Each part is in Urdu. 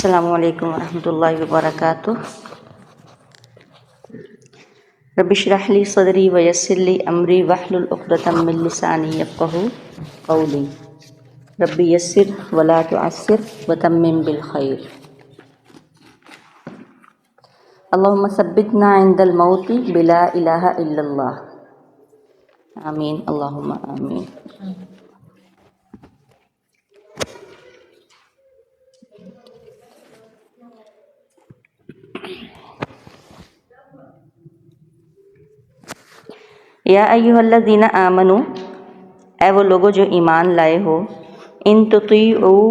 السلام علیکم ورحمۃ اللہ وبرکاتہ۔ رب اشرح لی صدری ویسر لی امری واحلل عقدۃ من لسانی یفقہوا قولی۔ رب یسر ولا تعسر وتمم بالخیر۔ اللہم ثبتنا عند الموت بلا الہ الا اللہ۔ آمین اللہم آمین۔ یا ایھا الذین آمنوا، اے وہ لوگو جو ایمان لائے ہو، ان تطیعوا،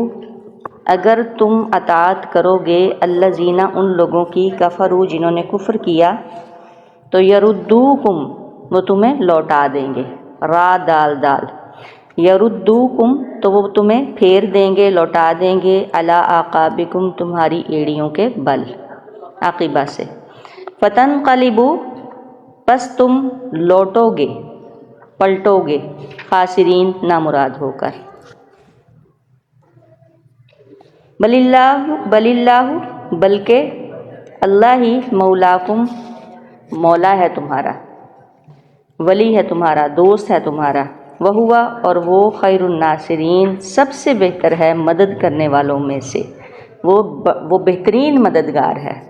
اگر تم اطاعت کرو گے، الذین ان لوگوں کی کفروا جنہوں نے کفر کیا، تو یردوکم، وہ تمہیں لوٹا دیں گے، را دال دال، یردوکم تو وہ تمہیں پھیر دیں گے، لوٹا دیں گے، علی اعقابکم تمہاری ایڑیوں کے بل، عاقبہ سے، فتنقلبوا پس تم لوٹو گے، پلٹو گے، خاسرین نامراد ہو کر۔ بل اللہ بلکہ اللہ ہی مولاکم مولا ہے تمہارا، ولی ہے تمہارا، دوست ہے تمہارا، وہوا اور وہ خیر الناصرین سب سے بہتر ہے مدد کرنے والوں میں سے، وہ بہترین مددگار ہے۔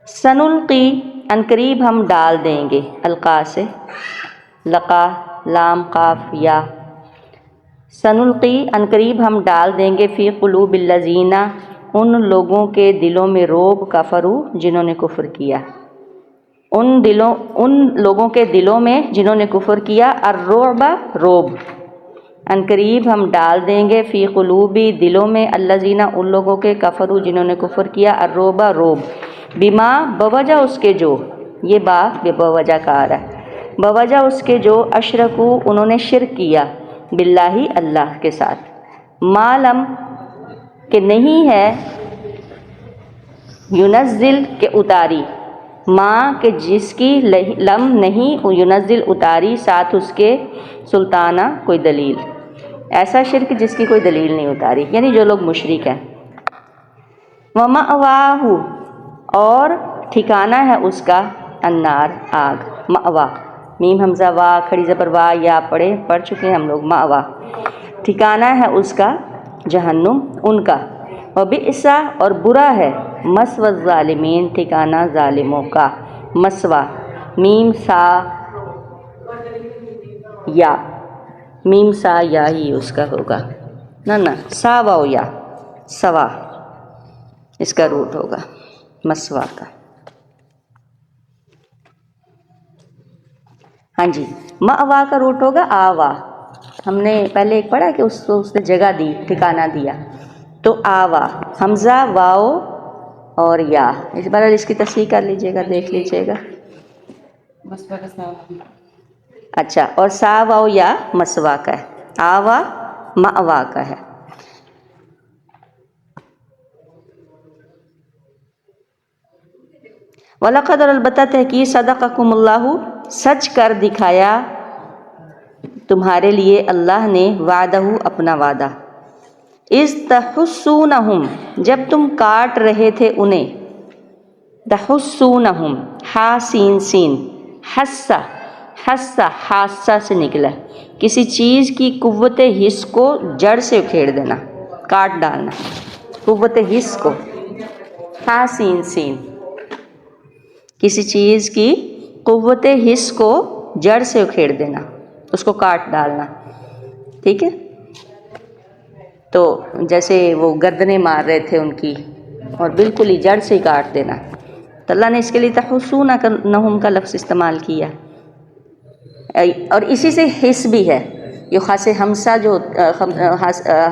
سنلقی عنقریب ہم ڈال دیں گے، القا سے لقا لام قاف یا، سنلقی عنقریب ہم ڈال دیں گے، فی قلوب الذین ان لوگوں کے دلوں میں، روب کفروا جنہوں نے کفر کیا، ان لوگوں کے دلوں میں جنہوں نے کفر کیا، الرعب روب، عنقریب ہم ڈال دیں گے، فی قلوبی دلوں میں، الذین ان لوگوں کے، کفروا جنہوں نے کفر کیا، الرعب روب، بما بوجہ اس کے جو، یہ با بوجہ کا آ رہا ہے، بوجہ اس کے جو، اشرکو انہوں نے شرک کیا، باللہ اللہ کے ساتھ، ما لم کہ نہیں ہے، ینزل کے اتاری، ما کہ جس کی لم نہیں، ینزل اتاری ساتھ اس کے، سلطانہ کوئی دلیل، ایسا شرک جس کی کوئی دلیل نہیں اتاری، یعنی جو لوگ مشرک ہیں۔ ومأواہ اور ٹھکانہ ہے اس کا، النار آگ، مأوا، میم حمزہ وا کھڑی زبر وا یا پڑھ چکے ہیں ہم لوگ، مأوا ٹھکانہ ہے اس کا جہنم ان کا، وبئس اور برا ہے، مثوی الظالمین ٹھکانہ ظالموں کا، مسوا میم سا یا، میم سا یا ہی اس کا ہوگا، نہ سا واو یا، سوا اس کا روٹ ہوگا مسوا کا۔ ہاں جی، مأوا کا روٹ ہوگا آوا، ہم نے پہلے ایک پڑھا کہ اس کو اس نے جگہ دی، ٹھکانہ دیا، تو آوا، حمزہ واو اور یا، اس بار اس کی تصحیح کر لیجئے گا، دیکھ لیجئے گا، اچھا، اور سا واو یا مسوا کا ہے، آوا مأوا کا ہے۔ وَلَقَدْ اور البتہ تحقیق، صدقکم اللہ سچ کر دکھایا تمہارے لیے اللہ نے، وعدہ اپنا وعدہ، اذ تحسونہم جب تم کاٹ رہے تھے انہیں، تحسونہم ہا سین سین، حسہ حاسہ سے نکلا، کسی چیز کی قوت حس کو جڑ سے اکھیڑ دینا، کاٹ ڈالنا، قوت حس کو، ہا سین سین، کسی چیز کی قوت حس کو جڑ سے اکھیڑ دینا، اس کو کاٹ ڈالنا، ٹھیک ہے، تو جیسے وہ گردنیں مار رہے تھے ان کی، اور بالکل ہی جڑ سے ہی کاٹ دینا، تو اللہ نے اس کے لیے تحسونہم کا لفظ استعمال کیا، اور اسی سے حس بھی ہے، یہ خاص خمسہ جو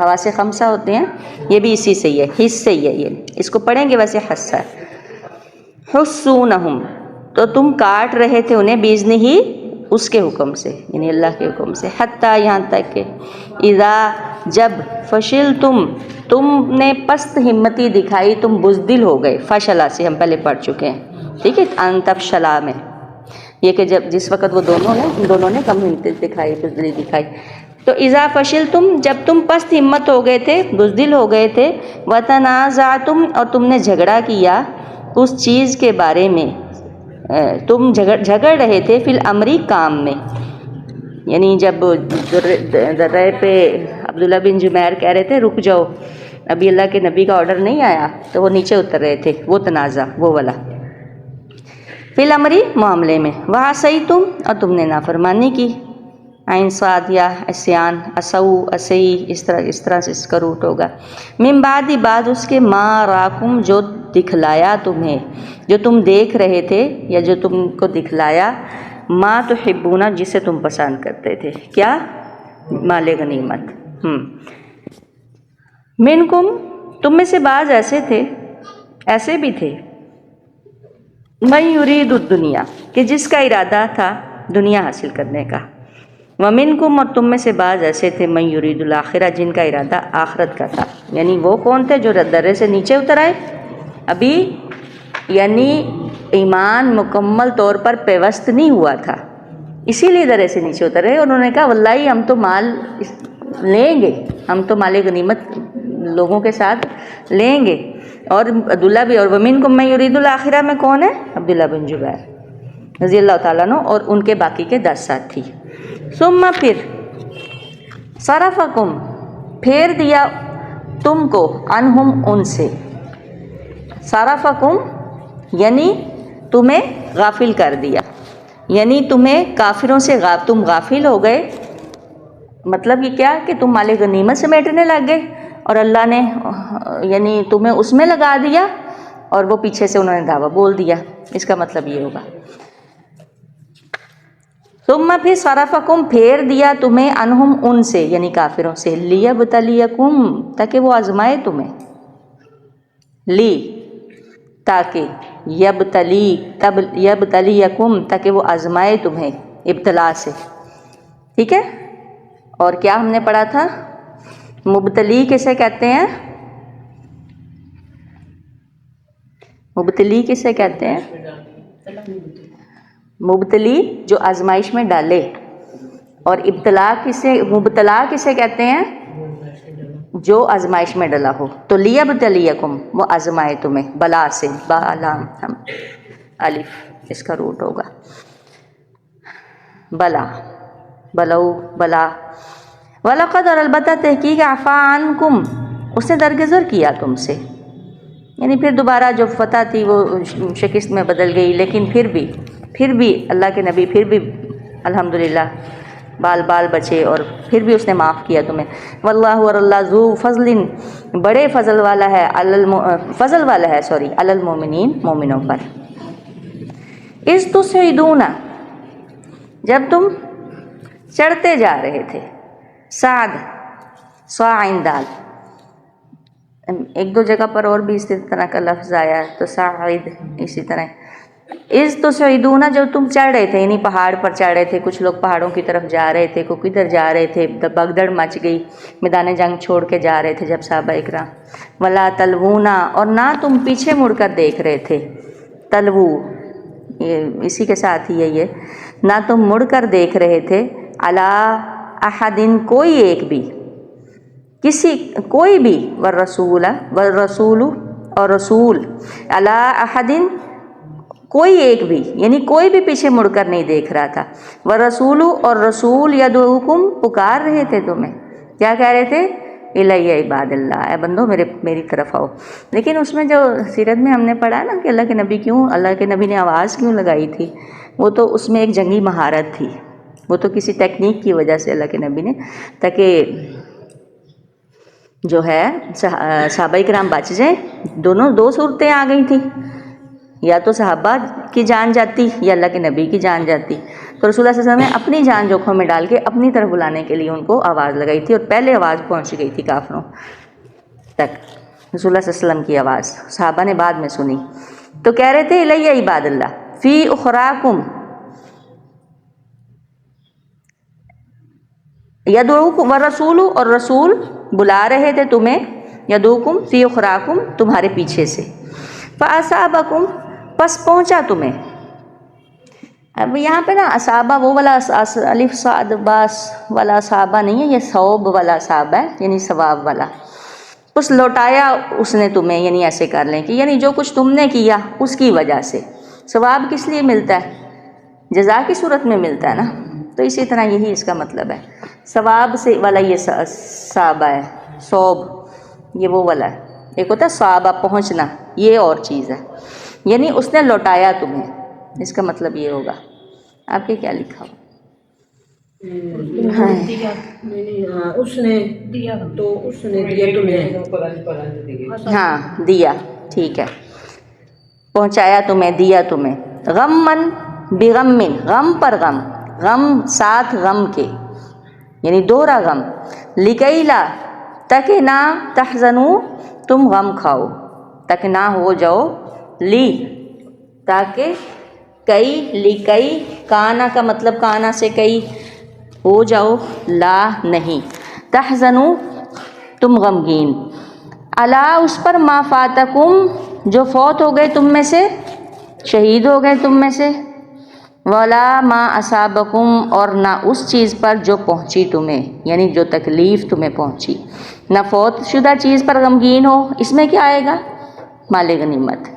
حواس خمسہ ہوتے ہیں، یہ بھی اسی سے ہی ہے، حس سے ہی ہے، یہ اس کو پڑھیں گے ویسے حسہ ہے، حسونہم تو تم کاٹ رہے تھے انہیں، باذن ہی اس کے حکم سے، یعنی اللہ کے حکم سے، حتیٰ یہاں تک کہ، اذا جب، فشلتم تم نے پست ہمتی دکھائی، تم بزدل ہو گئے، فشلا سے ہم پہلے پڑھ چکے ہیں، ٹھیک ہے، انتفشلا میں، یہ کہ جب جس وقت وہ دونوں نے کم ہمت دکھائی، بزدلی دکھائی، تو اذا فشلتم جب تم پست ہمت ہو گئے تھے، بزدل ہو گئے تھے، وتنازعتم اور تم نے جھگڑا کیا اس چیز کے بارے میں، تم جھگڑ رہے تھے فی الامری کام میں، یعنی جب درے پہ عبداللہ بن جمیر کہہ رہے تھے رک جاؤ ابھی اللہ کے نبی کا آرڈر نہیں آیا، تو وہ نیچے اتر رہے تھے، وہ تنازع وہ والا فی الامری معاملے میں، وعصیتم اور تم نے نافرمانی کی، عین صاد یا عصیان، اسو اسی اس طرح سے اس کا روٹ ہوگا، من بعد اس کے ما راکم جو دکھلایا تمہیں، جو تم دیکھ رہے تھے یا جو تم کو دکھلایا، ما تحبون جسے تم پسند کرتے تھے، کیا؟ مال غنیمت۔ منکم تم میں سے بعض ایسے بھی تھے، من یرید الدنیا کہ جس کا ارادہ تھا دنیا حاصل کرنے کا، ومنکم اور تم میں سے بعض ایسے تھے من یرید الآخرہ جن کا ارادہ آخرت کا تھا، یعنی وہ کون تھے جو درے سے نیچے اتر آئے ابھی، یعنی ایمان مکمل طور پر پیوست نہیں ہوا تھا، اسی لیے درے سے نیچے اتر رہے، انہوں نے کہا واللہ ہم تو مال لیں گے، ہم تو مال غنیمت لوگوں کے ساتھ لیں گے، اور عبداللہ بھی، اور ومنکم من یرید الآخرہ میں کون ہے؟ عبداللہ بن جبیر رضی اللہ تعالیٰ عنہ اور ان کے باقی کے 10 ساتھی۔ ثم پھر صرفکم پھیر دیا تم کو، عنہم ان سے، صرفکم یعنی تمہیں غافل کر دیا، یعنی تمہیں کافروں سے تم غافل ہو گئے، مطلب یہ کیا کہ تم مال غنیمت سمیٹنے لگ گئے اور اللہ نے یعنی تمہیں اس میں لگا دیا اور وہ پیچھے سے انہوں نے دعویٰ بول دیا، اس کا مطلب یہ ہوگا۔ ثم پھر صرفکم پھیر دیا تمہیں، عنہم ان سے یعنی کافروں سے، لیبتلیکم تاکہ وہ آزمائے تمہیں، لی تاکہ، یبتلیکم تاکہ وہ آزمائے تمہیں ابتلا سے، ٹھیک ہے؟ اور کیا ہم نے پڑھا تھا؟ مبتلی کسے کہتے ہیں؟ مبتلی کسے کہتے ہیں؟ مبتلی جو آزمائش میں ڈالے، اور مبتلا کسے کہتے ہیں؟ جو آزمائش میں ڈلا ہو۔ تو لیبتلیکم وہ آزمائے تمہیں، بلا سے، با لام الف اس کا روٹ ہوگا، بلا، بلو، بلا۔ وَلَقَدْ اور البتہ تحقیق عفا عنکم اس نے درگزر کیا تم سے، یعنی پھر دوبارہ جو فتح تھی وہ شکست میں بدل گئی، لیکن پھر بھی اللہ کے نبی پھر بھی الحمدللہ بال بچے، اور پھر بھی اس نے معاف کیا تمہیں۔ واللہ اور اللہ ذو فضل بڑے فضل والا ہے، علی المؤمنین مومنوں پر۔ اذ تصعدون جب تم چڑھتے جا رہے تھے، سعد صاعد دال، ایک دو جگہ پر اور بھی اسی طرح کا لفظ آیا ہے، تو سعید اسی طرح۔ اذ تصعدون جب تم چڑھ رہے تھے، یعنی پہاڑ پر چڑھ رہے تھے، کچھ لوگ پہاڑوں کی طرف جا رہے تھے، کوئی کدھر جا رہے تھے، بگدڑ مچ گئی، میدان جنگ چھوڑ کے جا رہے تھے جب صحابہ اکرام۔ ولا تلونا اور نہ تم پیچھے مڑ کر دیکھ رہے تھے، تلوو اسی کے ساتھ ہی ہے یہ، نہ تم مڑ کر دیکھ رہے تھے، علی احد کوئی ایک بھی، کوئی بھی، والرسول اور رسول، علی احد کوئی ایک بھی، یعنی کوئی بھی پیچھے مڑ کر نہیں دیکھ رہا تھا، والرسول اور رسول یدعوکم پکار رہے تھے تمہیں، کیا کہہ رہے تھے؟ الی عباد اللہ، اے بندو میری طرف آؤ۔ لیکن اس میں جو سیرت میں ہم نے پڑھا نا کہ اللہ کے نبی نے آواز کیوں لگائی تھی، وہ تو اس میں ایک جنگی مہارت تھی، وہ تو کسی ٹیکنیک کی وجہ سے اللہ کے نبی نے، تاکہ جو ہے صحابہ کرام بچ جائیں۔ دو صورتیں آ گئی تھیں، یا تو صحابہ کی جان جاتی یا اللہ کے نبی کی جان جاتی، تو رسول اللہ صلی اللہ علیہ وسلم نے اپنی جان جوکھوں میں ڈال کے اپنی طرف بلانے کے لیے ان کو آواز لگائی تھی، اور پہلے آواز پہنچ گئی تھی کافروں تک، رسول اللہ صلی اللہ علیہ وسلم کی آواز صحابہ نے بعد میں سنی۔ تو کہہ رہے تھے الی عباد اللہ فی اخراکم، یدعوکم والرسول اور رسول بلا رہے تھے تمہیں، یدعوکم فی اخراکم تمہارے پیچھے سے، فاصابکم پس پہنچا تمہیں، اب یہاں پہ نا اصابہ وہ والا الف صاد باس والا اصابہ نہیں ہے، یہ ثواب والا اصابہ ہے، یعنی ثواب والا. اس لوٹایا اس نے تمہیں، یعنی ایسے کر لیں کہ یعنی جو کچھ تم نے کیا اس کی وجہ سے. ثواب کس لیے ملتا ہے؟ جزا کی صورت میں ملتا ہے نا. تو اسی طرح یہی اس کا مطلب ہے، ثواب سے والا یہ صابہ ہے، صوب یہ وہ والا ہے. ایک ہوتا ہے صابہ پہنچنا، یہ اور چیز ہے. یعنی اس نے لوٹایا تمہیں، اس کا مطلب یہ ہوگا. آپ کے کیا لکھا ہو؟ اس نے دیا تو اس نے دیا تمہیں. ہاں دیا، ٹھیک ہے. پہنچایا تمہیں، دیا تمہیں. غمن بغم، غم پر غم، غم ساتھ غم کے، یعنی دوہرا غم. لکیلا تاکہ نہ تحزنو تم غم کھاؤ، تاکہ نہ ہو جاؤ، لی تاکہ، کئی لکئی، کانا کا مطلب کانا سے کئی، ہو جاؤ، لا نہیں، تحزنو تم غمگین. الا اس پر، ما فاتکم جو فوت ہو گئے تم میں سے، شہید ہو گئے تم میں سے، ولا ما اصابکم اور نہ اس چیز پر جو پہنچی تمہیں، یعنی جو تکلیف تمہیں پہنچی. نہ فوت شدہ چیز پر غمگین ہو. اس میں کیا آئے گا؟ مال غنیمت.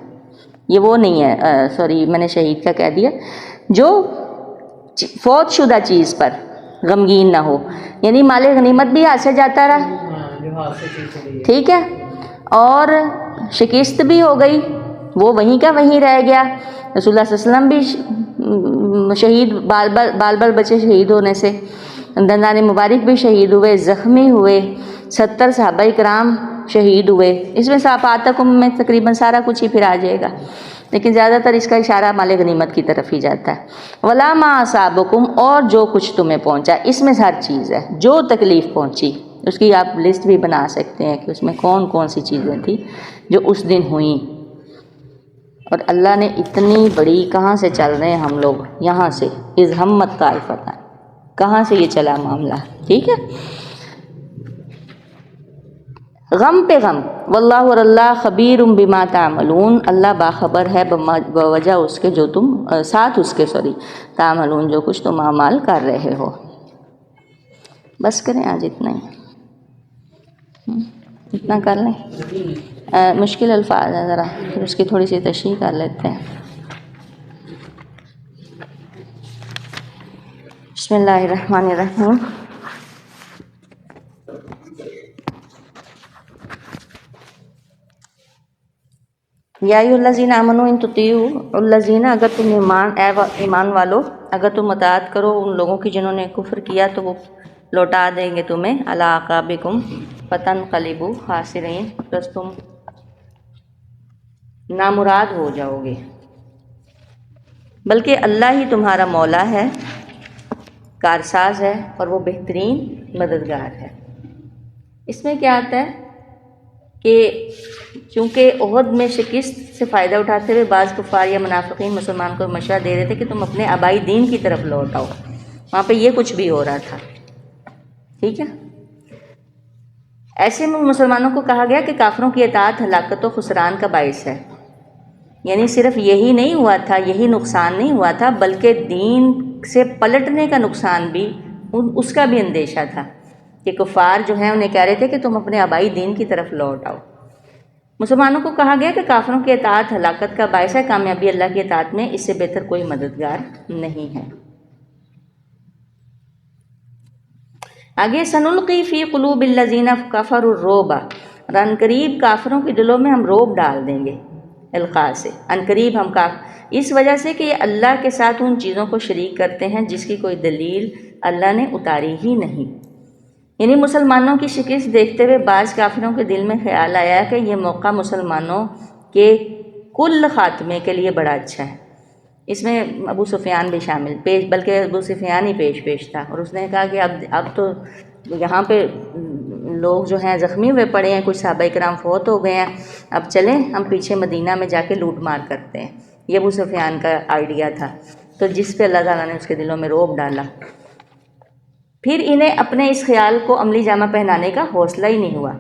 یہ وہ نہیں ہے، سوری میں نے شہید کا کہہ دیا. جو فوت شدہ چیز پر غمگین نہ ہو، یعنی مال غنیمت بھی ہاتھ سے جاتا رہا، ٹھیک ہے، اور شکست بھی ہو گئی، وہ وہیں کا وہیں رہ گیا. رسول اللہ صلی اللہ علیہ وسلم بھی شہید، بال بال بچے شہید ہونے سے، دندان مبارک بھی شہید ہوئے، زخمی ہوئے، 70 صحابہ کرام شہید ہوئے. اس میں صافاتکم میں تقریباً سارا کچھ ہی پھر آ جائے گا، لیکن زیادہ تر اس کا اشارہ مال غنیمت کی طرف ہی جاتا ہے. ولا ما اصابکم اور جو کچھ تمہیں پہنچا، اس میں ہر چیز ہے. جو تکلیف پہنچی اس کی آپ لسٹ بھی بنا سکتے ہیں کہ اس میں کون کون سی چیزیں تھیں جو اس دن ہوئیں. اور اللہ نے اتنی بڑی، کہاں سے چل رہے ہیں ہم لوگ؟ یہاں سے، اذ ہمت طائفتان، کہاں سے یہ چلا معاملہ، ٹھیک ہے. غم پہ غم. واللہ اور اللہ خبیر بما تعملون، اللہ باخبر ہے بوجہ اس کے جو تم ساتھ اس کے تعملون جو کچھ تم اعمال کر رہے ہو. بس کریں آج اتنا ہی، اتنا کر لیں. مشکل الفاظ ہے ذرا، پھر اس کی تھوڑی سی تشریح کر لیتے ہیں. بسم اللہ الرحمن الرحیم. یا ایھا الذین آمنوا ان تطیعوا الذین، اگر تم ایمان والو اگر تم اطاعت کرو ان لوگوں کی جنہوں نے کفر کیا تو وہ لوٹا دیں گے تمہیں علی اعقابکم فتنقلبوا خاسرین، بس تم نامراد ہو جاؤ گے. بلکہ اللہ ہی تمہارا مولا ہے، کارساز ہے، اور وہ بہترین مددگار ہے. اس میں کیا آتا ہے کہ چونکہ احد میں شکست سے فائدہ اٹھاتے ہوئے بعض کفار یا منافقین مسلمان کو مشورہ دے رہے تھے کہ تم اپنے آبائی دین کی طرف لوٹ آؤ. وہاں پہ یہ کچھ بھی ہو رہا تھا، ٹھیک ہے. ایسے میں مسلمانوں کو کہا گیا کہ کافروں کی اطاعت ہلاکت و خسران کا باعث ہے. یعنی صرف یہی نہیں ہوا تھا، یہی نقصان نہیں ہوا تھا، بلکہ دین سے پلٹنے کا نقصان بھی، اس کا بھی اندیشہ تھا کہ کفار جو ہیں انہیں کہہ رہے تھے کہ تم اپنے آبائی دین کی طرف لوٹ آؤ. مسلمانوں کو کہا گیا کہ کافروں کی اطاعت ہلاکت کا باعث ہے، کامیابی اللہ کی اطاعت میں اس سے بہتر کوئی مددگار نہیں ہے. آگے سنلقی فی قلوب الذین کفروا الرعب، اور عنقریب کافروں کے دلوں میں ہم روب ڈال دیں گے. القاء سے عنقریب ہم اس وجہ سے کہ یہ اللہ کے ساتھ ان چیزوں کو شریک کرتے ہیں جس کی کوئی دلیل اللہ نے اتاری ہی نہیں. یعنی مسلمانوں کی شکست دیکھتے ہوئے بعض کافروں کے دل میں خیال آیا کہ یہ موقع مسلمانوں کے کل خاتمے کے لیے بڑا اچھا ہے. اس میں ابو سفیان بھی شامل، بلکہ ابو سفیان ہی پیش تھا، اور اس نے کہا کہ اب تو یہاں پہ لوگ جو ہیں زخمی ہوئے پڑے ہیں، کچھ صحابہ کرام فوت ہو گئے ہیں، اب چلیں ہم پیچھے مدینہ میں جا کے لوٹ مار کرتے ہیں. یہ ابو سفیان کا آئیڈیا تھا. تو جس پہ اللہ تعالیٰ نے اس کے دلوں میں رعب ڈالا. پھر انہیں اپنے اس خیال کو عملی جامہ پہنانے کا حوصلہ ہی نہیں ہوا.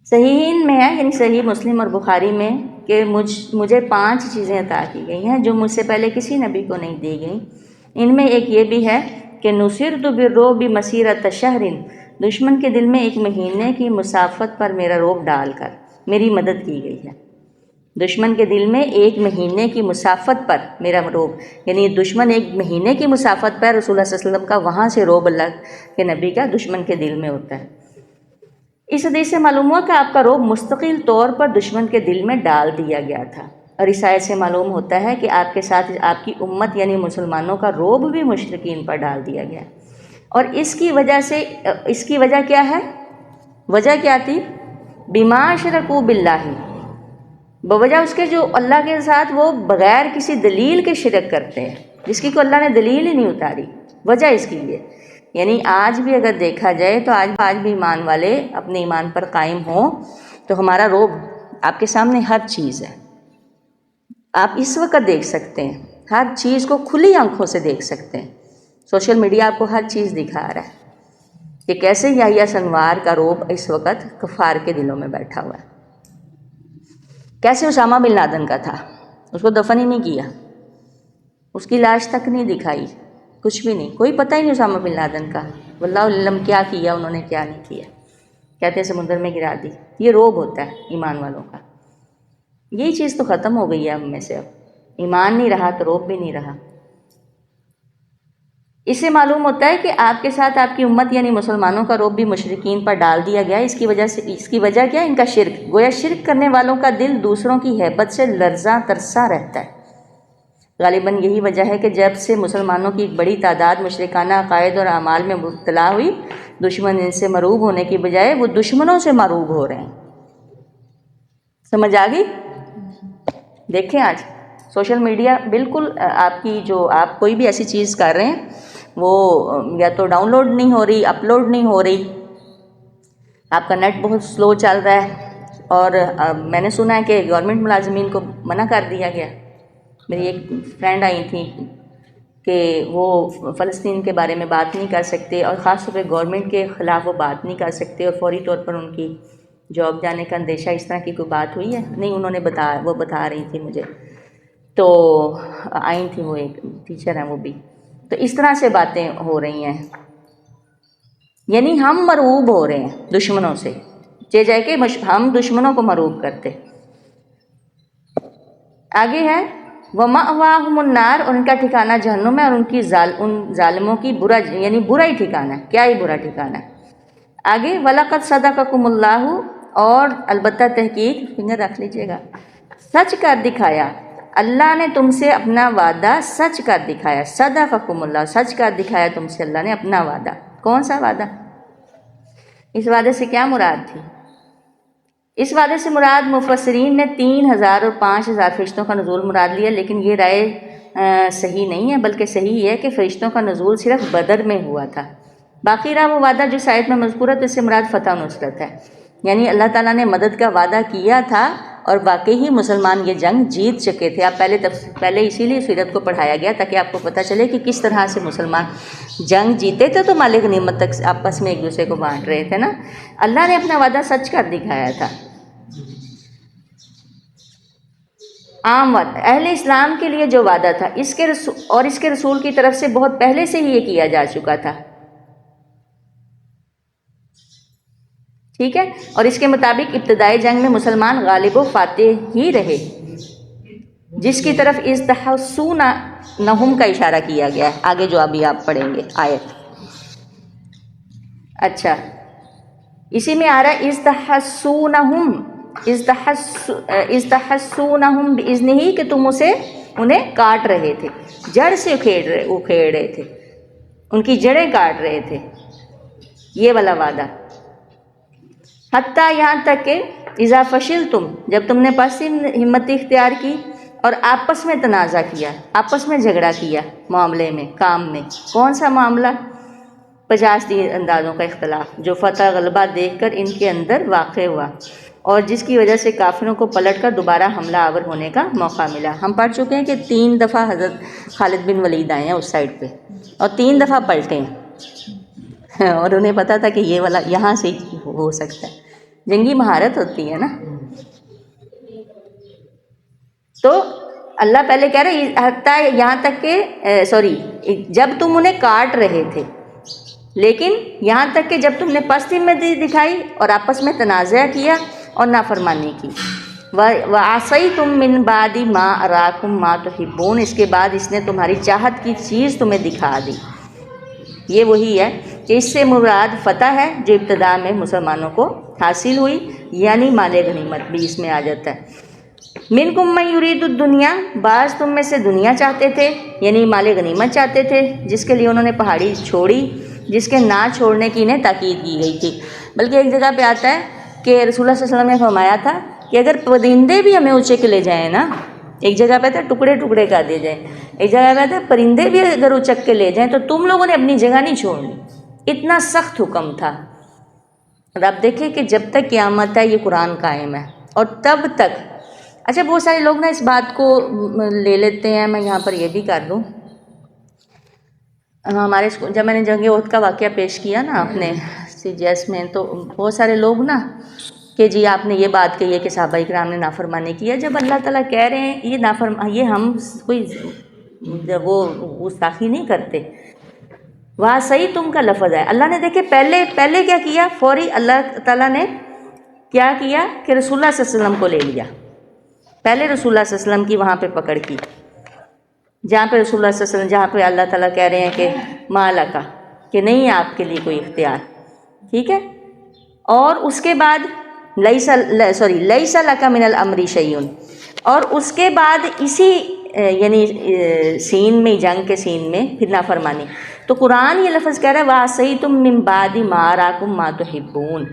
صحیحین میں ہے، یعنی صحیح مسلم اور بخاری میں کہ مجھے 5 چیزیں عطا کی گئی ہیں جو مجھ سے پہلے کسی نبی کو نہیں دی گئیں۔ ان میں ایک یہ بھی ہے کہ نصرت بالرعب مسیرۃ شہر، دشمن کے دل میں 1 مہینے کی مسافت پر میرا رعب ڈال کر میری مدد کی گئی ہے۔ دشمن کے دل میں 1 مہینے کی مسافت پر میرا رعب، یعنی دشمن 1 مہینے کی مسافت پر رسول اللہ صلی اللہ علیہ وسلم کا وہاں سے رعب اللہ کے نبی کا دشمن کے دل میں ہوتا ہے۔ اس حدیث سے معلوم ہوا کہ آپ کا رعب مستقل طور پر دشمن کے دل میں ڈال دیا گیا تھا، اور اس آیت سے معلوم ہوتا ہے کہ آپ کے ساتھ آپ کی امت یعنی مسلمانوں کا رعب بھی مشرکین پر ڈال دیا گیا، اور اس کی وجہ کیا ہے؟ وجہ کیا تھی؟ بما اشرکوا باللہ، بوجہ اس کے جو اللہ کے ساتھ وہ بغیر کسی دلیل کے شرک کرتے ہیں، جس کی کو اللہ نے دلیل ہی نہیں اتاری۔ وجہ اس کی یہ، یعنی آج بھی اگر دیکھا جائے تو آج بھی ایمان والے اپنے ایمان پر قائم ہوں تو ہمارا رعب آپ کے سامنے ہر چیز ہے، آپ اس وقت دیکھ سکتے ہیں، ہر چیز کو کھلی آنکھوں سے دیکھ سکتے ہیں۔ سوشل میڈیا آپ کو ہر چیز دکھا رہا ہے کہ کیسے یحییٰ سنوار کا رعب اس وقت کفار کے دلوں میں بیٹھا ہوا ہے، کیسے اسامہ بن لادن کا تھا، اس کو دفن ہی نہیں کیا، اس کی لاش تک نہیں دکھائی، کچھ بھی نہیں، کوئی پتہ ہی نہیں اسامہ بن لادن کا، واللہ علم کیا کیا انہوں نے کیا نہیں کیا، کہتے ہیں سمندر میں گرا دی۔ یہ رعب ہوتا ہے ایمان والوں کا۔ یہی چیز تو ختم ہو گئی ہے ہم میں سے، اب ایمان نہیں رہا تو رعب بھی نہیں رہا۔ اس سے معلوم ہوتا ہے کہ آپ کے ساتھ آپ کی امت یعنی مسلمانوں کا رعب بھی مشرکین پر ڈال دیا گیا۔ اس کی وجہ کیا؟ ان کا شرک، گویا شرک کرنے والوں کا دل دوسروں کی ہیبت سے لرزاں ترساں رہتا ہے۔ غالباً یہی وجہ ہے کہ جب سے مسلمانوں کی ایک بڑی تعداد مشرکانہ عقائد اور اعمال میں مبتلا ہوئی، دشمن ان سے مرعوب ہونے کی بجائے وہ دشمنوں سے مرعوب ہو رہے ہیں۔ سمجھ آ گئی؟ دیکھیں آج سوشل میڈیا بالکل آپ کوئی بھی ایسی چیز کر رہے ہیں وہ یا تو ڈاؤن لوڈ نہیں ہو رہی، اپلوڈ نہیں ہو رہی، آپ کا نیٹ بہت سلو چل رہا ہے، اور میں نے سنا ہے کہ گورنمنٹ ملازمین کو منع کر دیا گیا۔ میری ایک فرینڈ آئی تھی کہ وہ فلسطین کے بارے میں بات نہیں کر سکتے، اور خاص طور پہ گورنمنٹ کے خلاف وہ بات نہیں کر سکتے، اور فوری طور پر ان کی جاب جانے کا اندیشہ، اس طرح کی کوئی بات ہوئی ہے؟ نہیں، انہوں نے وہ بتا رہی تھی مجھے، تو آئی تھی، وہ ایک ٹیچر ہیں وہ بھی، تو اس طرح سے باتیں ہو رہی ہیں، یعنی ہم مرعوب ہو رہے ہیں دشمنوں سے، جائے کہ ہم دشمنوں کو مرعوب کرتے۔ آگے ہے وَمَأْوَاهُمُ النَّارُ، اور ان کا ٹھکانہ جہنم ہے، اور ان ظالموں کی برا ہی ٹھکانہ ہے، کیا ہی برا ٹھکانہ ہے۔ آگے وَلَقَدْ صَدَقَكُمُ اللَّهُ، اور البتہ تحقیق، فنگر رکھ لیجئے گا، سچ کر دکھایا اللہ نے تم سے اپنا وعدہ، سچ کر دکھایا، صدقکم اللہ، سچ کر دکھایا تم سے اللہ نے اپنا وعدہ۔ کون سا وعدہ؟ اس وعدے سے کیا مراد تھی؟ اس وعدے سے مراد مفسرین نے 3000 اور 5000 فرشتوں کا نزول مراد لیا، لیکن یہ رائے صحیح نہیں ہے، بلکہ صحیح یہ ہے کہ فرشتوں کا نزول صرف بدر میں ہوا تھا۔ باقی رہا وہ وعدہ جو آیت میں مذکور ہے، تو اس سے مراد فتح و نصرت ہے، یعنی اللہ تعالیٰ نے مدد کا وعدہ کیا تھا، اور واقعی ہی مسلمان یہ جنگ جیت چکے تھے۔ آپ پہلے اسی لیے سیرت کو پڑھایا گیا تاکہ آپ کو پتہ چلے کہ کس طرح سے مسلمان جنگ جیتے تھے، تو مالک غنیمت تک آپس میں ایک دوسرے کو بانٹ رہے تھے نا۔ اللہ نے اپنا وعدہ سچ کر دکھایا تھا۔ عام وعدہ اہل اسلام کے لیے جو وعدہ تھا، اس کے رسول کی طرف سے بہت پہلے سے ہی یہ کیا جا چکا تھا، ٹھیک ہے، اور اس کے مطابق ابتدائی جنگ میں مسلمان غالب و فاتح ہی رہے، جس کی طرف استحسونہم کا اشارہ کیا گیا ہے، آگے جو ابھی آپ پڑھیں گے آیت۔ اچھا، اسی میں آ رہا ہے استحسونہم بإذنہ، کہ تم انہیں کاٹ رہے تھے، جڑ سے اکھیڑ رہے تھے، ان کی جڑیں کاٹ رہے تھے، یہ والا وعدہ۔ حتیٰ یہاں تک کہ اذا فشلتم، جب تم نے پس ہمت اختیار کی اور آپس میں تنازع کیا، آپس میں جھگڑا کیا معاملے میں، کام میں۔ کون سا معاملہ؟ 50 اندازوں کا اختلاف، جو فتح غلبہ دیکھ کر ان کے اندر واقع ہوا، اور جس کی وجہ سے کافروں کو پلٹ کر دوبارہ حملہ آور ہونے کا موقع ملا۔ ہم پڑھ چکے ہیں کہ 3 دفعہ حضرت خالد بن ولید آئے ہیں اس سائڈ پہ، اور 3 دفعہ پلٹے ہیں، اور انہیں پتا تھا کہ یہ والا یہاں سے ہو سکتا ہے۔ جنگی مہارت ہوتی ہے نا۔ تو اللہ پہلے کہہ رہے حتیٰ یہاں تک کہ جب تم انہیں کاٹ رہے تھے، لیکن یہاں تک کہ جب تم نے پست ہمتی دکھائی اور آپس میں تنازع کیا اور نافرمانی کی، وَعَصَيْتُم مِّن بَعْدِ مَا أَرَاكُم مَّا تُحِبُّونَ، اس کے بعد اس نے تمہاری چاہت کی چیز تمہیں دکھا دی۔ یہ وہی ہے کہ اس سے مراد فتح ہے جو ابتدا میں مسلمانوں کو حاصل ہوئی، یعنی مال غنیمت بھی اس میں آ جاتا ہے۔ منکم من یرید الدنیا، بعض تم میں سے دنیا چاہتے تھے، یعنی مال غنیمت چاہتے تھے، جس کے لیے انہوں نے پہاڑی چھوڑی، جس کے نہ چھوڑنے کی انہیں تاکید کی گئی تھی۔ بلکہ ایک جگہ پہ آتا ہے کہ رسول اللہ صلی اللہ علیہ وسلم نے فرمایا تھا کہ اگر پرندے بھی ہمیں اچک لے جائیں نا، ایک جگہ پہ تھا ٹکڑے ٹکڑے کر دیے جائیں، ایک جگہ پہ تھا پرندے بھی اگر اچک کے لے جائیں تو تم لوگوں نے اپنی جگہ نہیں چھوڑنی۔ اتنا سخت حکم تھا۔ اور آپ دیکھیں کہ جب تک قیامت ہے یہ قرآن قائم ہے، اور تب تک اچھا بہت سارے لوگ نا اس بات کو لے لیتے ہیں، میں یہاں پر یہ بھی کر دوں، ہمارے جب میں نے جنگ احد کا واقعہ پیش کیا نا اپنے CGS میں، تو بہت سارے لوگ نا کہ جی آپ نے یہ بات کہی ہے کہ صحابہ کرام نے نافرمانی کی ہے، جب اللہ تعالیٰ کہہ رہے ہیں یہ ہم کوئی وہ گستاخی نہیں کرتے۔ وہاں صحیح تم کا لفظ ہے، اللہ نے دیکھے پہلے کیا کیا، فوری اللہ تعالیٰ نے کیا کیا کہ رسول اللہ صلی اللہ علیہ وسلم کو لے لیا۔ پہلے رسول اللہ صلی اللہ علیہ وسلم کی وہاں پہ پکڑ کی، جہاں پہ رسول اللہ صلی اللہ علیہ وسلم، جہاں پہ اللہ تعالیٰ کہہ رہے ہیں کہ ما لکا، کہ نہیں ہے آپ کے لیے کوئی اختیار، ٹھیک ہے۔ اور اس کے بعد لیس لکا من الامر شیء، اور اس کے بعد اسی یعنی سین میں، جنگ کے سین میں پھر نافرمانی۔ تو قرآن یہ لفظ کہہ رہا ہے وَعَصَيْتُم مِّن بَعْدِ مَا أَرَاكُم مَّا تُحِبُّونَ،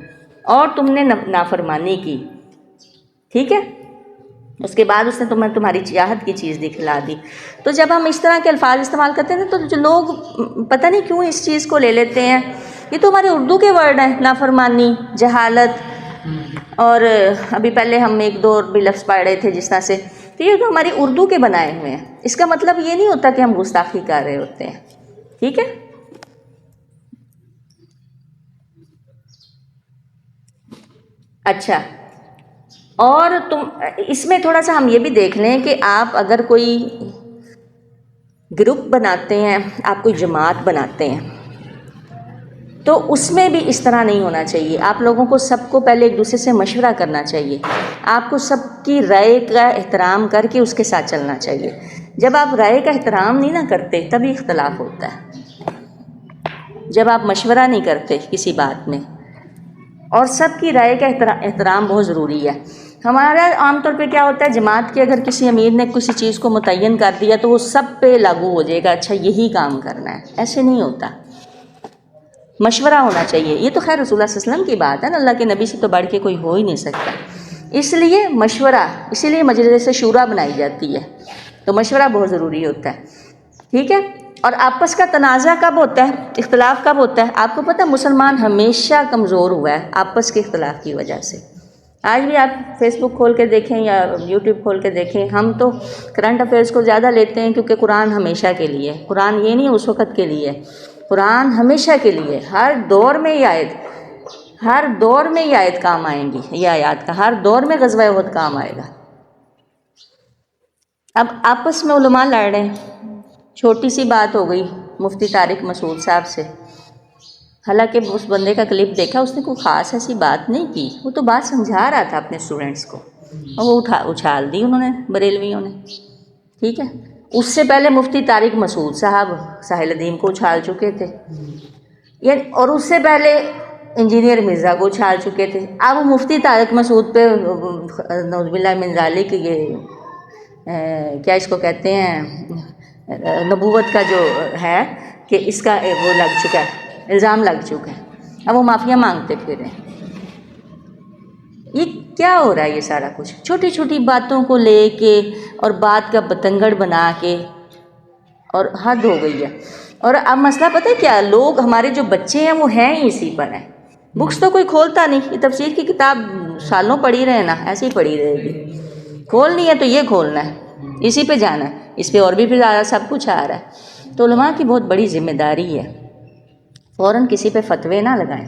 اور تم نے نافرمانی کی، ٹھیک ہے، اس کے بعد اس نے تمہاری چاہت کی چیز دکھلا دی۔ تو جب ہم اس طرح کے الفاظ استعمال کرتے ہیں تو جو لوگ پتہ نہیں کیوں اس چیز کو لے لیتے ہیں، یہ تو ہمارے اردو کے ورڈ ہیں، نافرمانی، جہالت، اور ابھی پہلے ہم ایک دو اور بھی لفظ پڑھ رہے تھے جس طرح سے، تو یہ تو ہماری اردو کے بنائے ہوئے ہیں، اس کا مطلب یہ نہیں ہوتا کہ ہم گستاخی کر رہے ہوتے ہیں، ٹھیک ہے۔ اچھا، اور اس میں تھوڑا سا ہم یہ بھی دیکھ لیں کہ آپ اگر کوئی گروپ بناتے ہیں، آپ کوئی جماعت بناتے ہیں، تو اس میں بھی اس طرح نہیں ہونا چاہیے۔ آپ لوگوں کو سب کو پہلے ایک دوسرے سے مشورہ کرنا چاہیے، آپ کو سب کی رائے کا احترام کر کے اس کے ساتھ چلنا چاہیے۔ جب آپ رائے کا احترام نہیں نہ کرتے تبھی اختلاف ہوتا ہے، جب آپ مشورہ نہیں کرتے کسی بات میں، اور سب کی رائے کا احترام بہت ضروری ہے۔ ہمارا عام طور پہ کیا ہوتا ہے، جماعت کے اگر کسی امیر نے کسی چیز کو متعین کر دیا تو وہ سب پہ لاگو ہو جائے گا، اچھا یہی کام کرنا ہے، ایسے نہیں ہوتا، مشورہ ہونا چاہیے۔ یہ تو خیر رسول اللہ صلی اللہ علیہ وسلم کی بات ہے نا، اللہ کے نبی سے تو بڑھ کے کوئی ہو ہی نہیں سکتا، اس لیے مشورہ، اسی لیے مجلس شورا بنائی جاتی ہے، تو مشورہ بہت ضروری ہوتا ہے، ٹھیک ہے۔ اور آپس کا تنازع کب ہوتا ہے، اختلاف کب ہوتا ہے؟ آپ کو پتہ ہے مسلمان ہمیشہ کمزور ہوا ہے آپس کے اختلاف کی وجہ سے۔ آج بھی آپ فیس بک کھول کے دیکھیں یا یوٹیوب کھول کے دیکھیں، ہم تو کرنٹ افیئرس کو زیادہ لیتے ہیں کیونکہ قرآن ہمیشہ کے لیے، قرآن یہ نہیں اس وقت کے لیے، قرآن ہمیشہ کے لیے، ہر دور میں یہ آیت کام آئیں گی، یہ آیات کا ہر دور میں غزوہ احد کام آئے گا۔ اب آپس میں علماء لڑ رہے ہیں، چھوٹی سی بات ہو گئی مفتی طارق مسعود صاحب سے، حالانکہ اس بندے کا کلپ دیکھا، اس نے کوئی خاص ایسی بات نہیں کی، وہ تو بات سمجھا رہا تھا اپنے اسٹوڈنٹس کو، اور وہ اچھال دی انہوں نے، بریلویوں نے، ٹھیک ہے۔ اس سے پہلے مفتی طارق مسعود صاحب ساحل ادیم کو اچھال چکے تھے، اور اس سے پہلے انجینئر مرزا کو اچھال چکے تھے۔ اب مفتی طارق مسعود پہ نعوذ باللہ من ذالک یہ کیا اس کو کہتے ہیں، نبوت کا جو ہے کہ اس کا وہ لگ چکا ہے، الزام لگ چکا ہے، اب وہ معافیاں مانگتے پھر رہے ہیں۔ یہ کیا ہو رہا ہے؟ یہ سارا کچھ چھوٹی چھوٹی باتوں کو لے کے اور بات کا بتنگڑ بنا کے، اور حد ہو گئی ہے۔ اور اب مسئلہ پتہ ہے کیا، لوگ ہمارے جو بچے ہیں وہ ہیں ہی اسی پر ہیں، بکس تو کوئی کھولتا نہیں، یہ تفسیر کی کتاب سالوں پڑھی رہے نا، ایسے ہی پڑھی رہے گی، کھولنی ہے تو یہ کھولنا ہے، اسی پہ جانا ہے، اس پہ اور بھی پھر زیادہ سب کچھ آ رہا ہے۔ تو علماء کی بہت بڑی ذمہ داری ہے، فوراً کسی پہ فتوے نہ لگائیں،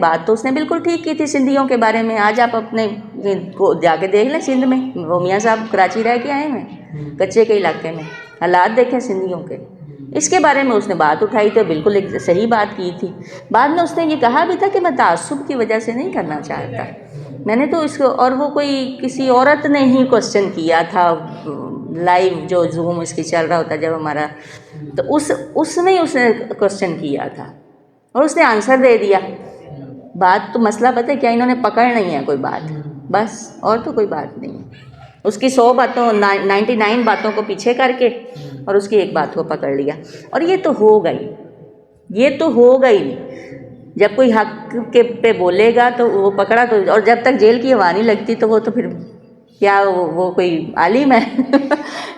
بات تو اس نے بالکل ٹھیک کی تھی سندھیوں کے بارے میں. آج آپ اپنے کو جا کے دیکھ لیں سندھ میں، وہ میاں صاحب کراچی رہ کے آئے ہیں کچے کے علاقے میں، حالات دیکھیں سندھیوں کے. اس کے بارے میں اس نے بات اٹھائی تو بالکل ایک صحیح بات کی تھی. بعد میں اس نے یہ کہا بھی تھا کہ میں تعصب کی وجہ سے نہیں کرنا چاہتا. میں نے تو اس کو، اور وہ کوئی کسی عورت نے ہی کوسچن کیا تھا لائیو جو زوم اس کی چل رہا ہوتا جب ہمارا، تو اس نے کوسچن کیا تھا اور اس نے آنسر دے دیا. بات تو مسئلہ پتہ ہے کیا، انہوں نے پکڑ نہیں ہے کوئی بات، بس اور تو کوئی بات نہیں ہے. اس کی 100 باتوں 99 باتوں کو پیچھے کر کے اور اس کی ایک بات کو پکڑ لیا. اور یہ تو ہوگا ہی جب کوئی حق کے پہ بولے گا تو وہ پکڑا تو، اور جب تک جیل کی ہوا نہیں لگتی تو وہ تو پھر کیا وہ کوئی عالم ہے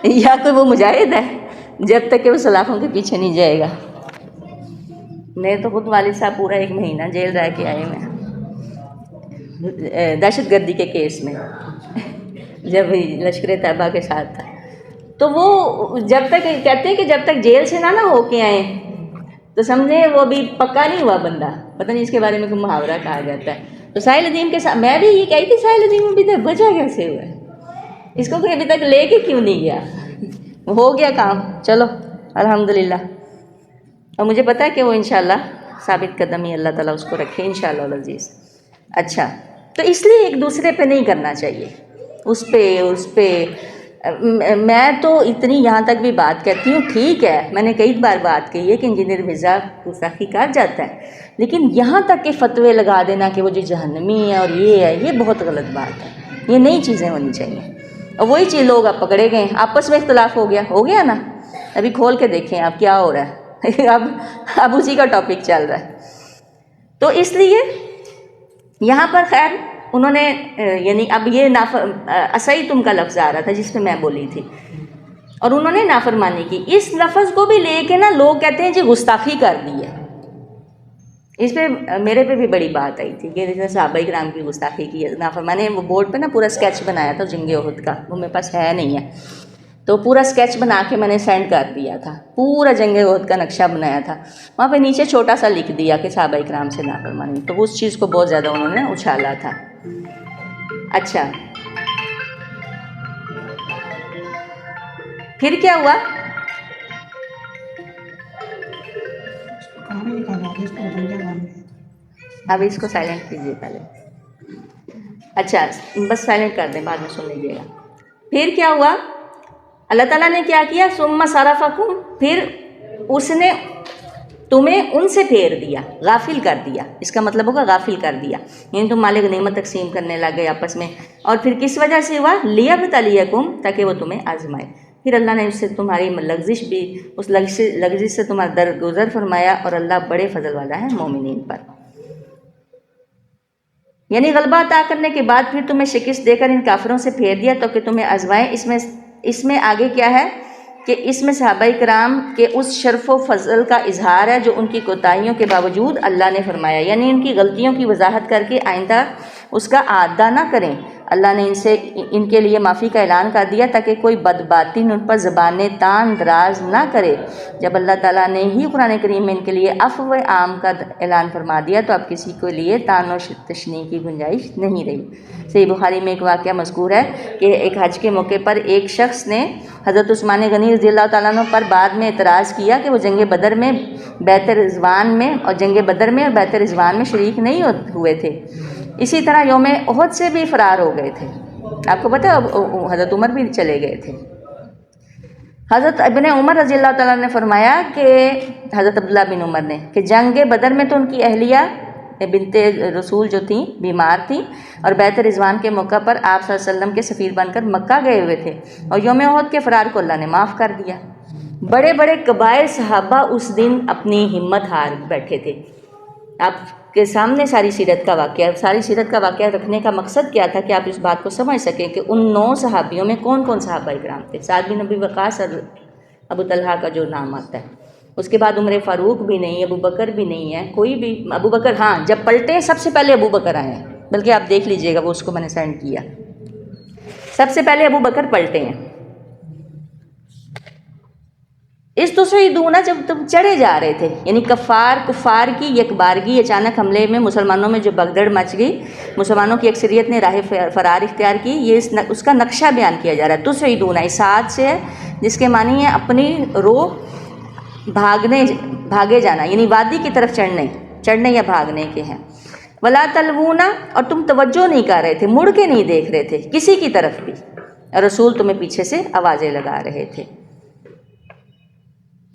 یا کوئی وہ مجاہد ہے جب تک کہ وہ سلاخوں کے پیچھے نہیں جائے گا. میرے تو خود والد صاحب پورا 1 مہینہ جیل رہ کے آئے ہیں دہشت گردی کے کیس میں جب لشکر طیبہ کے ساتھ تھا. تو وہ جب تک کہتے ہیں کہ جب تک جیل سے نہ ہو کے آئیں تو سمجھیں وہ بھی پکا نہیں ہوا بندہ. پتہ نہیں اس کے بارے میں کوئی محاورہ کہا جاتا ہے. تو ساحل الدین کے ساتھ میں بھی یہ کہی تھی، ساحل الدین ابھی تک بچا کیسے ہوا ہے، اس کو کوئی ابھی تک لے کے کیوں نہیں گیا. ہو گیا کام، چلو الحمدللہ. اور مجھے پتہ ہے کہ وہ انشاءاللہ ثابت قدمی اللہ تعالیٰ اس کو رکھے انشاءاللہ العزیز. اچھا، تو اس لیے ایک دوسرے پہ نہیں کرنا چاہیے، اس پہ میں تو اتنی یہاں تک بھی بات کہتی ہوں، ٹھیک ہے میں نے کئی بار بات کہی ہے کہ انجینئر مرزا گستاخی کر جاتا ہے، لیکن یہاں تک کہ فتوے لگا دینا کہ وہ جو جہنمی ہے اور یہ ہے، یہ بہت غلط بات ہے. یہ نئی چیزیں ہونی چاہیے. اور وہی چیز لوگ اب پکڑے گئے، آپس میں اختلاف ہو گیا نا. ابھی کھول کے دیکھیں آپ کیا ہو رہا ہے اب اسی کا ٹاپک چل رہا ہے. تو اس لیے یہاں پر خیر انہوں نے یعنی اب یہ اسیتم کا لفظ آ رہا تھا جس پہ میں بولی تھی، اور انہوں نے نافرمانی کی. اس لفظ کو بھی لے کے نا لوگ کہتے ہیں جی گستاخی کر دی ہے. اس پہ میرے پہ بھی بڑی بات آئی تھی کہ جیسے صحابہ کرام کی گستاخی کی ہے. میں نے وہ بورڈ پہ نا پورا اسکیچ بنایا تھا جنگ احد کا، وہ میرے پاس ہے نہیں ہے، تو پورا اسکیچ بنا کے میں نے سینڈ کر دیا تھا. پورا جنگ احد کا نقشہ بنایا تھا. وہاں پہ نیچے چھوٹا سا لکھ دیا کہ صحابہ کرام سے نافرمانی. تو اس چیز کو بہت زیادہ انہوں نے اچھالا تھا. اچھا پھر کیا ہوا؟ اب اس کو سائلنٹ کیجیے پہلے. اچھا بس سائلنٹ کر دیں، بعد میں سن لیجیے گا. پھر کیا ہوا؟ اللہ تعالیٰ نے کیا کیا؟ ثم صرفکم، پھر اس نے تمہیں ان سے پھیر دیا، غافل کر دیا. اس کا مطلب ہوگا غافل کر دیا، یعنی تم مال غنیمت تقسیم کرنے لگے آپس میں. اور پھر کس وجہ سے ہوا؟ لیبتلیکم، تاکہ وہ تمہیں آزمائے. پھر اللہ نے اس سے تمہاری لغزش بھی، اس لغزش سے تمہارا درگزر فرمایا. اور اللہ بڑے فضل والا ہے مومنین پر. یعنی غلبہ عطا کرنے کے بعد پھر تمہیں شکست دے کر ان کافروں سے پھیر دیا تو کہ تمہیں آزمائے. اس میں آگے کیا ہے کہ اس میں صحابہ کرام کے اس شرف و فضل کا اظہار ہے جو ان کی کوتاہیوں کے باوجود اللہ نے فرمایا، یعنی ان کی غلطیوں کی وضاحت کر کے آئندہ اس کا اعادہ نہ کریں. اللہ نے ان کے لیے معافی کا اعلان کر دیا تاکہ کوئی بدباطن ان پر زبانیں تان دراز نہ کرے. جب اللہ تعالیٰ نے ہی قرآن کریم میں ان کے لیے عفو عام کا اعلان فرما دیا تو اب کسی کے لیے تان و تشنیع کی گنجائش نہیں رہی. صحیح بخاری میں ایک واقعہ مذکور ہے کہ ایک حج کے موقع پر ایک شخص نے حضرت عثمان غنی رضی اللہ تعالیٰ عنہ پر بعد میں اعتراض کیا کہ وہ جنگ بدر میں بیت رضوان میں اور جنگ بدر میں اور بیت رضوان میں شریک نہیں ہوئے تھے. اسی طرح یوم احد سے بھی فرار ہو گئے تھے. آپ کو پتہ ہے حضرت عمر بھی چلے گئے تھے. حضرت ابن عمر رضی اللہ تعالیٰ نے فرمایا کہ حضرت عبداللہ بن عمر نے کہ جنگ بدر میں تو ان کی اہلیہ بنت رسول جو تھیں بیمار تھیں اور بیت رضوان کے موقع پر آپ صلی اللہ علیہ وسلم کے سفیر بن کر مکہ گئے ہوئے تھے، اور یوم احد کے فرار کو اللہ نے معاف کر دیا. بڑے بڑے کبائر صحابہ اس دن اپنی ہمت ہار بیٹھے تھے. آپ کے سامنے ساری سیرت کا واقعہ رکھنے کا مقصد کیا تھا کہ آپ اس بات کو سمجھ سکیں کہ ان 9 صحابیوں میں کون کون صحابہ کرام تھے. سعد بن ابی وقاص اور ابو طلحہ کا جو نام آتا ہے، اس کے بعد عمر فاروق بھی نہیں، ابو بکر بھی نہیں ہے، کوئی بھی. ابو بکر ہاں جب پلٹے سب سے پہلے ابو بکر آئے ہیں، بلکہ آپ دیکھ لیجئے گا وہ اس کو میں نے سینڈ کیا، سب سے پہلے ابو بکر پلٹے ہیں. اس تصعدون جب تم چڑھے جا رہے تھے، یعنی کفار کی یکبارگی اچانک حملے میں مسلمانوں میں جو بگدڑ مچ گئی، مسلمانوں کی اکثریت نے راہ فرار اختیار کی، یہ اس کا نقشہ بیان کیا جا رہا ہے۔ تصعدون اسعاد سے ہے جس کے معنی ہے اپنی روح بھاگے جانا، یعنی وادی کی طرف چڑھنے یا بھاگنے کے ہیں۔ ولا تلوون، اور تم توجہ نہیں کر رہے تھے، مڑ کے نہیں دیکھ رہے تھے کسی کی طرف بھی، رسول تمہیں پیچھے سے آوازیں لگا رہے تھے،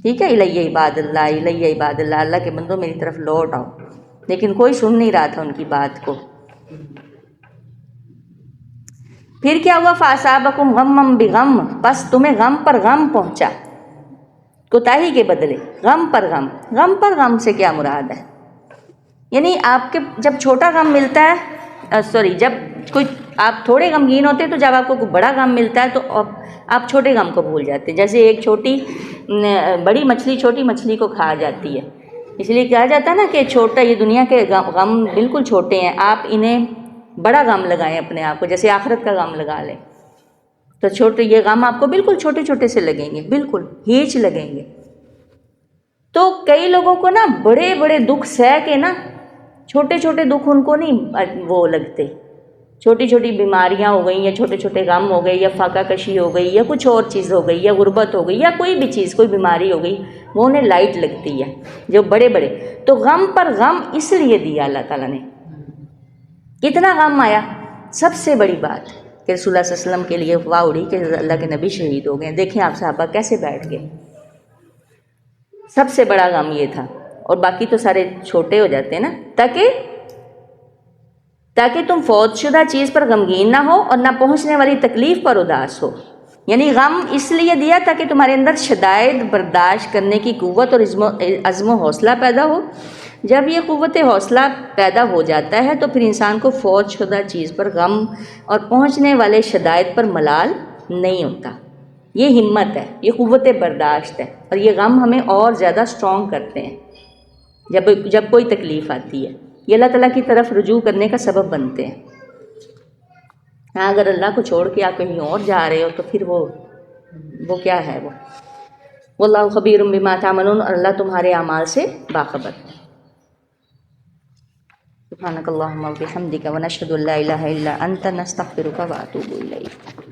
ٹھیک ہے، الیہ عباد اللہ، الیہ عباد اللہ، اللہ کے بندوں میری طرف لوٹ آؤ، لیکن کوئی سن نہیں رہا تھا ان کی بات کو۔ پھر کیا ہوا؟ فَأَصَابَكُمْ غَمًّا بِغَمٍّ، بس تمہیں غم پر غم پہنچا، کوتاہی کے بدلے، غم پر غم۔ غم پر غم سے کیا مراد ہے؟ یعنی آپ کے جب چھوٹا غم ملتا ہے، جب کوئی آپ تھوڑے غمگین ہوتے ہیں تو جب آپ کو کوئی بڑا غم ملتا ہے تو آپ چھوٹے غم کو بھول جاتے ہیں، جیسے ایک بڑی مچھلی چھوٹی مچھلی کو کھا جاتی ہے، اس لیے کہا جاتا ہے نا کہ چھوٹا، یہ دنیا کے غم بالکل چھوٹے ہیں، آپ انہیں بڑا غم لگائیں اپنے آپ کو، جیسے آخرت کا غم لگا لیں تو چھوٹے یہ غم آپ کو بالکل چھوٹے چھوٹے سے لگیں گے، بالکل ہیچ لگیں گے۔ تو کئی لوگوں کو نا بڑے بڑے دکھ سہ کے نا چھوٹے چھوٹے دکھ ان کو نہیں وہ لگتے، چھوٹی چھوٹی بیماریاں ہو گئیں یا چھوٹے چھوٹے غم ہو گئے یا فاقہ کشی ہو گئی یا کچھ اور چیز ہو گئی یا غربت ہو گئی یا کوئی بھی چیز، کوئی بیماری ہو گئی، وہ انہیں لائٹ لگتی ہے جو بڑے بڑے۔ تو غم پر غم اس لیے دیا اللہ تعالیٰ نے۔ کتنا غم آیا؟ سب سے بڑی بات کہ رسول اللہ صلی اللہ علیہ وسلم کے لیے افواہ اڑی کہ اللہ کے نبی شہید ہو گئے، دیکھیں آپ صحابہ کیسے بیٹھ گئے، سب سے بڑا غم یہ تھا، اور باقی تو سارے چھوٹے ہو جاتے ہیں نا، تاکہ تم فوت شدہ چیز پر غمگین نہ ہو اور نہ پہنچنے والی تکلیف پر اداس ہو، یعنی غم اس لیے دیا تاکہ تمہارے اندر شدائد برداشت کرنے کی قوت اور عزم و حوصلہ پیدا ہو۔ جب یہ قوت حوصلہ پیدا ہو جاتا ہے تو پھر انسان کو فوت شدہ چیز پر غم اور پہنچنے والے شدائد پر ملال نہیں ہوتا۔ یہ ہمت ہے، یہ قوت برداشت ہے، اور یہ غم ہمیں اور زیادہ سٹرونگ کرتے ہیں جب کوئی تکلیف آتی ہے، یہ اللہ تعالیٰ کی طرف رجوع کرنے کا سبب بنتے ہیں۔ ہاں، اگر اللہ کو چھوڑ کے آپ کہیں اور جا رہے ہو تو پھر وہ کیا ہے وہ واللہ خبیر بما تعملون، اور اللہ تمہارے اعمال سے باخبر ہے۔ سبحانک اللہم و بحمدک ونشہد ان لا الہ الا انت نستغفرک و اتوب الیک۔